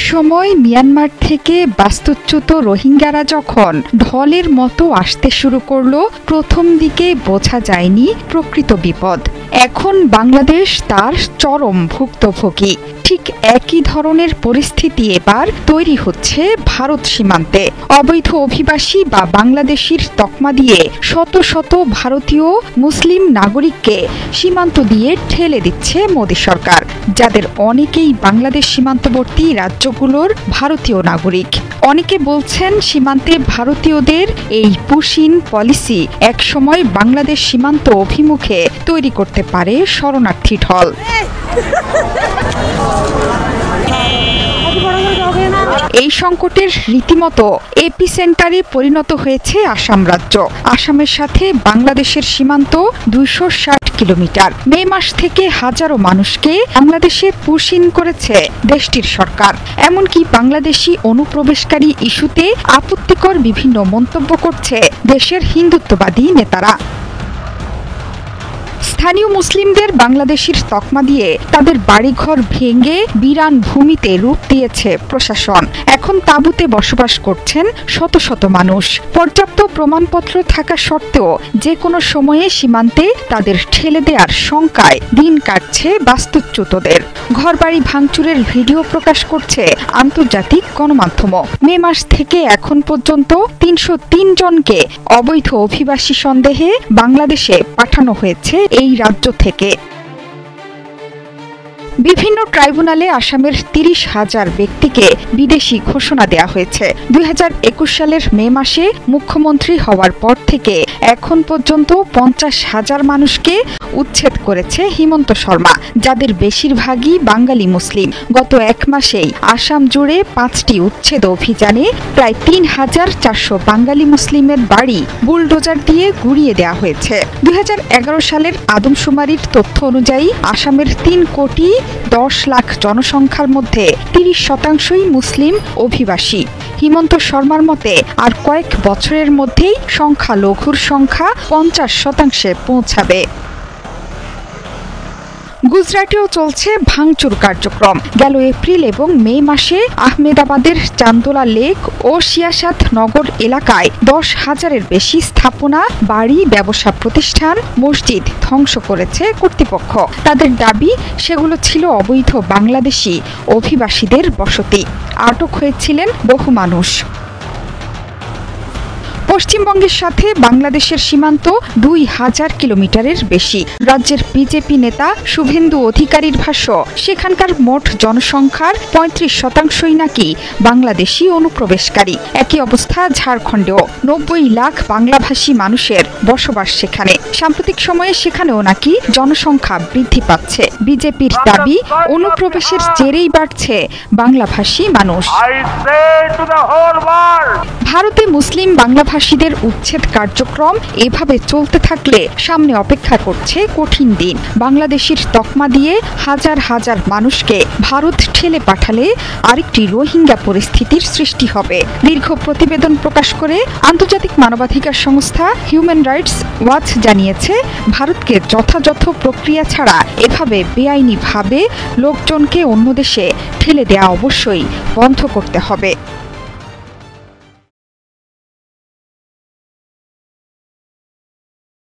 একসময় মিয়ানমার থেকে বাস্তুচ্যুত রোহিঙ্গারা যখন ঢলের মতো আসতে শুরু করলো, প্রথম দিকে বোঝা যায়নি প্রকৃত বিপদ। এখন বাংলাদেশ তার চরম ভুক্তভোগী। ঠিক একই ধরনের পরিস্থিতি এবার তৈরি হচ্ছে ভারত সীমান্তে। অবৈধ অভিবাসী বা বাংলাদেশির তকমা দিয়ে শত শত ভারতীয় মুসলিম নাগরিককে সীমান্ত দিয়ে ঠেলে দিচ্ছে মোদী সরকার, যাদের অনেকেই বাংলাদেশ সীমান্তবর্তী রাজ্যগুলোর ভারতীয় নাগরিক। অনেকে বলছেন সীমান্তে ভারতীয়দের এই পুশিন পলিসি একসময় বাংলাদেশ সীমান্ত অভিমুখে তৈরি করতে পারে শরণার্থী ঢল। এই সংকটের রীতিমতো এপিসেন্টারে পরিণত হয়েছে আসাম রাজ্য। আসামের সাথে বাংলাদেশের সীমান্ত 260 কিলোমিটার। মে মাস থেকে হাজারো মানুষকে বাংলাদেশে পুশ ইন করেছে দেশটির সরকার। এমনকি বাংলাদেশি অনুপ্রবেশকারী ইস্যুতে আপত্তিকর বিভিন্ন মন্তব্য করছে দেশের হিন্দুত্ববাদী নেতারা। স্থানীয় মুসলিমদের বাংলাদেশের তকমা দিয়ে তাদের বাড়িঘর ভেঙে বিরান ভূমিতে রূপ দিয়েছে প্রশাসন। এখন তাঁবুতে বসবাস করছেন শত শত মানুষ। পর্যাপ্ত প্রমাণপত্র থাকা সত্ত্বেও যে কোনো সময়ে সীমান্তে তাদের ঠেলে দেওয়ার শঙ্কায় দিন কাটছে বাস্তুচ্যুতদের। ঘরবাড়ি ভাঙচুরের ভিডিও প্রকাশ করছে আন্তর্জাতিক গণমাধ্যম। মে মাস থেকে এখন পর্যন্ত 303 জনকে অবৈধ অভিবাসী সন্দেহে বাংলাদেশে পাঠানো হয়েছে এই রাজ্য থেকে। বিভিন্ন ট্রাইব্যুনালে আসামের 30,000 ব্যক্তিকে বিদেশি ঘোষণা দেওয়া হয়েছে। 2021 সালের মে মাসে মুখ্যমন্ত্রী হওয়ার পর থেকে এখন পর্যন্ত 50,000 মানুষকে উচ্ছেদ করেছে হিমন্ত শর্মা, যাদের বেশিরভাগই বাঙালি মুসলিম। গত এক মাসেই আসাম জুড়ে 5টি উচ্ছেদ অভিযানে প্রায় 3,400 বাঙালি মুসলিমের বাড়ি বুলডোজার দিয়ে গুড়িয়ে দেওয়া হয়েছে। 2011 সালের আদমশুমারির তথ্য অনুযায়ী আসামের 3,10 লাখ জনসংখ্যার মধ্যে 30% মুসলিম অভিবাসী। হিমন্ত শর্মার মতে আর কয়েক বছরের মধ্যেই সংখ্যালঘুর সংখ্যা 50% পৌঁছাবে। গুজরাটেও চলছে ভাঙচুর কার্যক্রম। গেল এপ্রিল এবং মে মাসে আহমেদাবাদের চান্দোলা লেক ও সিয়াসাত নগর এলাকায় 10,000-এর বেশি স্থাপনা, বাড়ি, ব্যবসা প্রতিষ্ঠান, মসজিদ ধ্বংস করেছে কর্তৃপক্ষ। তাদের দাবি সেগুলো ছিল অবৈধ বাংলাদেশি অভিবাসীদের বসতি। আটক হয়েছিলেন বহু মানুষ। পশ্চিমবঙ্গের সাথে বাংলাদেশের সীমান্ত 2,000 কিলোমিটারের বেশি। রাজ্যের বিজেপি নেতা শুভেন্দু অধিকারীর ভাষ্য, সেখানকার মোট জনসংখ্যার 35%ই নাকি বাংলাদেশি অনুপ্রবেশকারী। একই অবস্থা ঝাড়খণ্ডেও। 90 লাখ বাংলাভাষী মানুষের বসবাস সেখানে। সাম্প্রতিক সময়ে সেখানেও নাকি জনসংখ্যা বৃদ্ধি পাচ্ছে। বিজেপির দাবি, অনুপ্রবেশের জেরেই বাড়ছে বাংলাভাষী মানুষ। ভারতে মুসলিম বাংলাভাষীদের উচ্ছেদ কার্যক্রম এভাবে চলতে থাকলে সামনে অপেক্ষা করছে কঠিন দিন। বাংলাদেশের তকমা দিয়ে হাজার হাজার মানুষকে ভারত ঠেলে পাঠালে আরেকটি রোহিঙ্গা পরিস্থিতির সৃষ্টি হবে। দীর্ঘ প্রতিবেদন প্রকাশ করে আন্তর্জাতিক মানবাধিকার সংস্থা হিউম্যান রাইটস ওয়াচ জানিয়েছে, ভারতকে যথাযথ প্রক্রিয়া ছাড়া এভাবে বেআইনিভাবে লোকজনকে অন্য দেশে ঠেলে দেওয়া অবশ্যই বন্ধ করতে হবে।